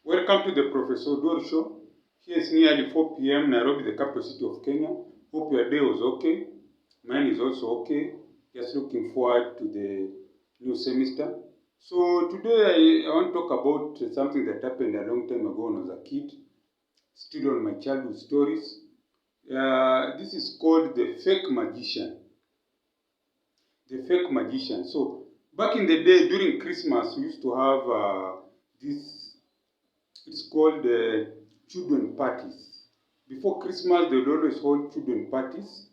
Welcome to the Professor Odor Show. Here is nearly 4 p.m. Nairobi, the capital city of Kenya. Hope your day was okay. Mine is also okay. Just looking forward to the new semester. So today I want to talk about something that happened a long time ago when I was a kid. Still on my childhood stories. This is called the fake magician. The fake magician. So back in the day during Christmas, we used to have this. It's called children parties. Before Christmas, they would always hold children parties.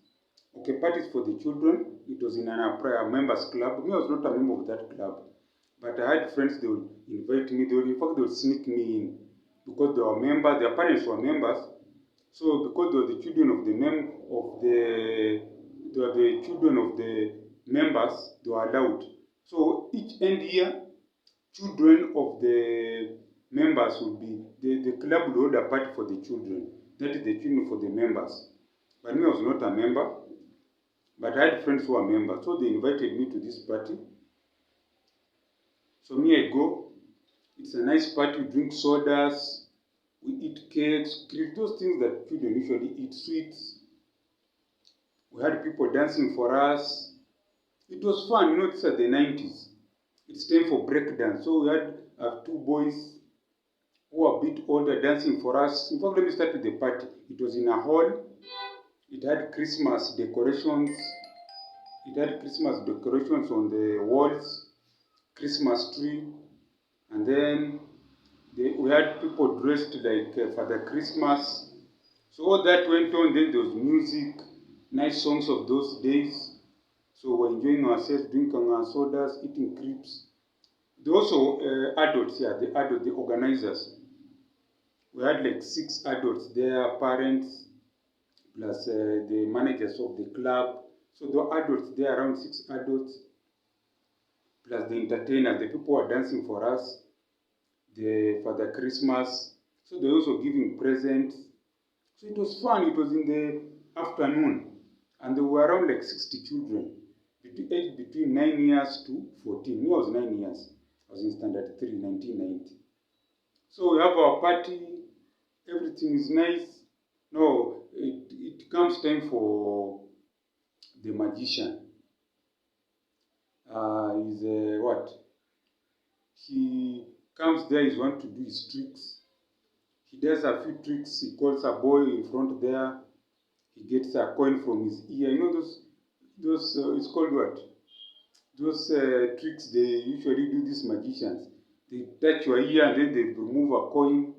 Okay, parties for the children. It was in a members club. Me, I was not a member of that club, but I had friends. They would invite me. They would sneak me in because they were members. Their parents were members. So because they were the children of the children of the members, they were allowed. So each end year, children of the members would be, the club would hold a party for the children. That is the children for the members. But me, I was not a member, but I had friends who were members. So they invited me to this party. So me, I go. It's a nice party. We drink sodas, we eat cakes, those things that children usually eat, sweets. We had people dancing for us. It was fun. These are the 90s. It's time for break dance. So we had two boys who are a bit older dancing for us. In fact, let me start with the party. It was in a hall. It had Christmas decorations. On the walls, Christmas tree, and then we had people dressed like Father Christmas. So all that went on. Then there was music, nice songs of those days. So we're enjoying ourselves, drinking our sodas, eating crepes. There were also adults here, the organizers. We had like 6 adults there, parents, plus the managers of the club. So there were adults there, around 6 adults, plus the entertainers, the people who are dancing for us, the Father Christmas. So they were also giving presents. So it was fun. It was in the afternoon, and there were around like 60 children, aged between 9 years to 14. Me, I was 9 years. I was in standard 3, 1990. So we have our party. Everything is nice. No, it comes time for the magician. What? He comes there, he's want to do his tricks. He does a few tricks. He calls a boy in front there. He gets a coin from his ear. Those it's called what? Those tricks they usually do, these magicians. They touch your ear and then they remove a coin.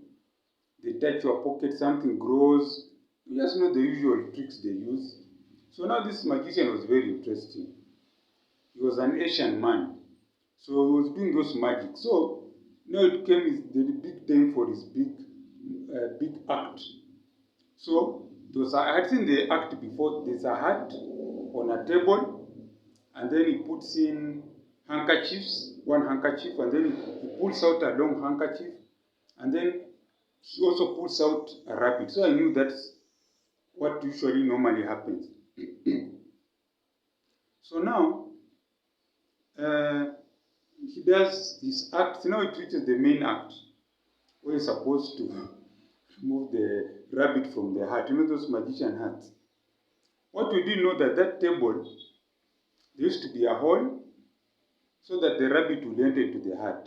They touch your pocket, something grows. You just know the usual tricks they use. So now this magician was very interesting. He was an Asian man. So he was doing those magic. So now it came the big time for his big act. So I had seen the act before. There's a hat on a table, and then he puts in handkerchiefs, one handkerchief, and then he pulls out a long handkerchief, and then he also pulls out a rabbit. So I knew that's what usually normally happens. So now he does his act. Now it reaches the main act, where he's supposed to remove the rabbit from the hat. Those magician hats. What we didn't know that table, there used to be a hole so that the rabbit would enter into the hat.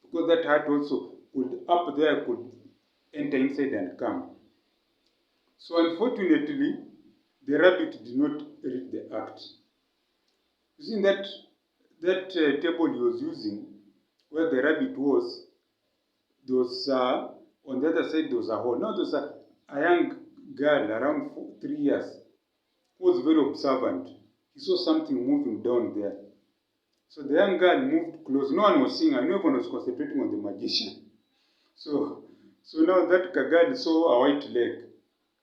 Because that hat also could enter inside and come. So unfortunately, the rabbit did not read the act. You see that table he was using, where the rabbit was, there was on the other side there was a hole. Now there was a young girl around 3 years who was very observant. He saw something moving down there. So the young girl moved close. No one was seeing her. No one was concentrating on the magician. So now that girl saw a white leg.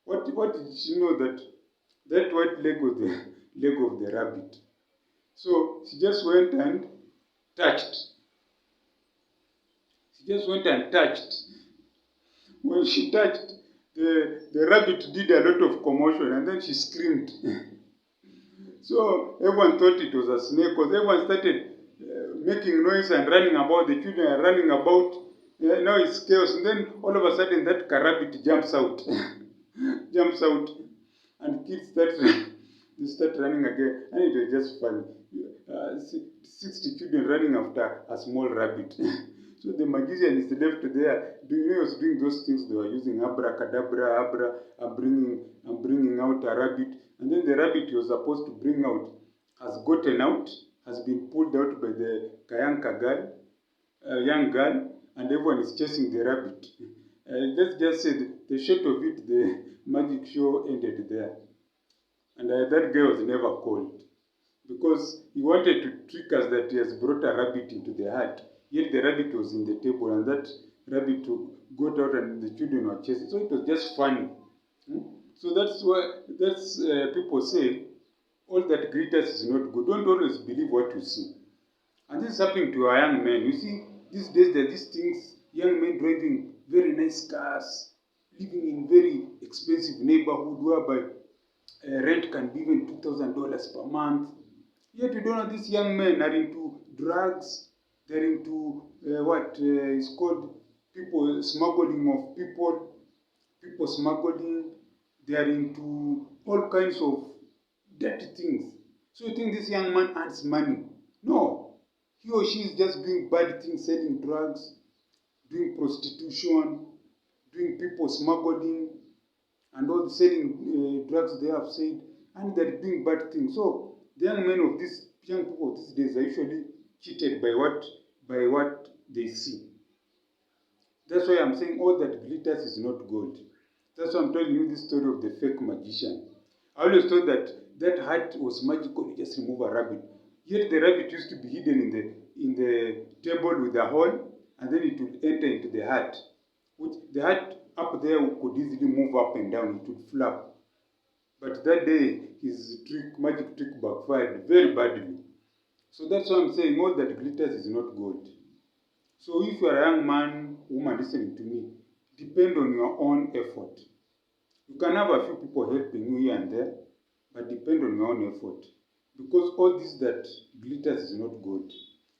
What did she know that white leg was the leg of the rabbit? So she just went and touched. When she touched, the rabbit did a lot of commotion and then she screamed. So everyone thought it was a snake because everyone started making noise and running about. The children are running about Now it's chaos. And then all of a sudden that rabbit jumps out. Jumps out. And kids start running again. And it was just fun. 60 children running after a small rabbit. So the magician is left there. He was doing those things they were using, abracadabra, I'm bringing out a rabbit. And then the rabbit he was supposed to bring out has gotten out, has been pulled out by the Kayanka girl, young girl, and everyone is chasing the rabbit. Let's just say the short of it, the magic show ended there. And that guy was never called because he wanted to trick us that he has brought a rabbit into the hut. Yet the rabbit was in the table and that rabbit got out and the children were chasing. So it was just funny. So that's why people say all that glitters is not good. Don't always believe what you see. And this is happening to our young men. You see, these days there are these things, young men driving very nice cars, living in very expensive neighborhood whereby rent can be even $2,000 per month. Yet you don't know these young men are into drugs, they're into what is called people smuggling of people smuggling, they are into all kinds of dirty things. So you think this young man earns money? No. He or she is just doing bad things, selling drugs, doing prostitution, doing people smuggling, and all selling drugs they have said, and they're doing bad things. So the young men of these young people of these days are usually cheated by what they see. That's why I'm saying all that glitters is not gold. That's why I'm telling you this story of the fake magician. I always thought that hat was magical, you just remove a rabbit. Yet the rabbit used to be hidden in the table with a hole, and then it would enter into the hat. Which the hat up there could easily move up and down, it would flap. But that day, his magic trick backfired very badly. So that's why I'm saying all that glitters is not gold. So if you are a young man, woman listening to me, depend on your own effort. You can have a few people helping you here and there, but depend on your own effort. Because all this that glitters is not gold.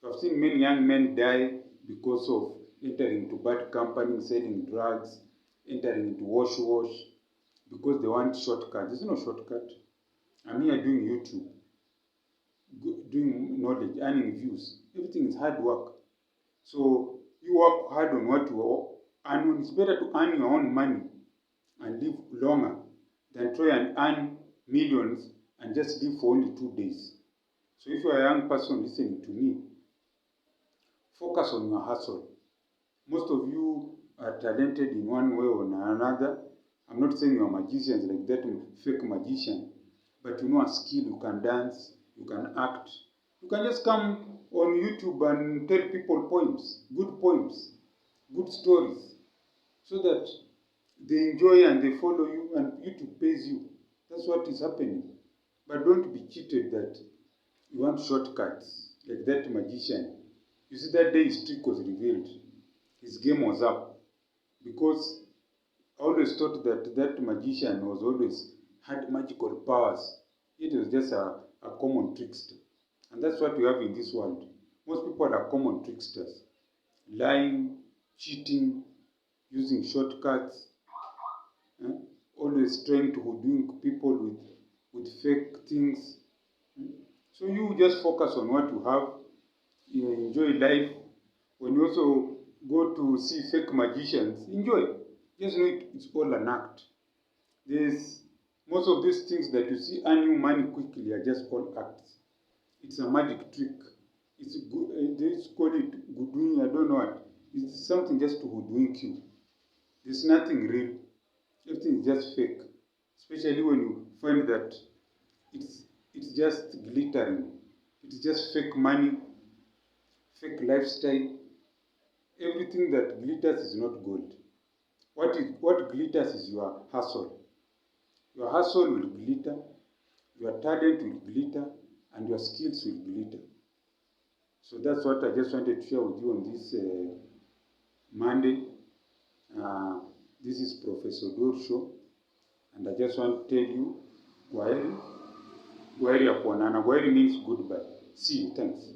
I've seen many young men die because of entering into bad companies, selling drugs, entering into wash, because they want shortcut. There's no shortcut. I'm here doing YouTube, doing knowledge, earning views. Everything is hard work. So you work hard on what you earn. It's better to earn your own money and live longer than try and earn millions and just live for only 2 days. So if you are a young person listening to me, focus on your hustle. Most of you are talented in one way or another. I'm not saying you are magicians like that fake magician, but you know a skill, you can dance, you can act. You can just come on YouTube and tell people poems, good stories, so that they enjoy and they follow you and YouTube pays you. That's what is happening. But don't be cheated that you want shortcuts like that magician. You see, that day his trick was revealed. His game was up. Because I always thought that magician was always had magical powers. It was just a common trickster. And that's what we have in this world. Most people are common tricksters. Lying, cheating, using shortcuts, always trying to hoodwink people with fake things. So you just focus on what you have, you enjoy life. When you also go to see fake magicians, enjoy. Just know it's all an act. Most of these things that you see earn you money quickly are just all acts. It's a magic trick. It's good. They call it goodwin. I don't know what. It's something just to hoodwink you. There's nothing real. Everything is just fake. Especially when you find that it's just glittering. It's just fake money, fake lifestyle. Everything that glitters is not gold. What glitters is your hustle. Your hustle will glitter, your talent will glitter, and your skills will glitter. So that's what I just wanted to share with you on this Monday. This is Professor Dor Show, and I just want to tell you, Gwaheri. Gwaheri ya kuonana. Gwaheri means goodbye. See you. Thanks.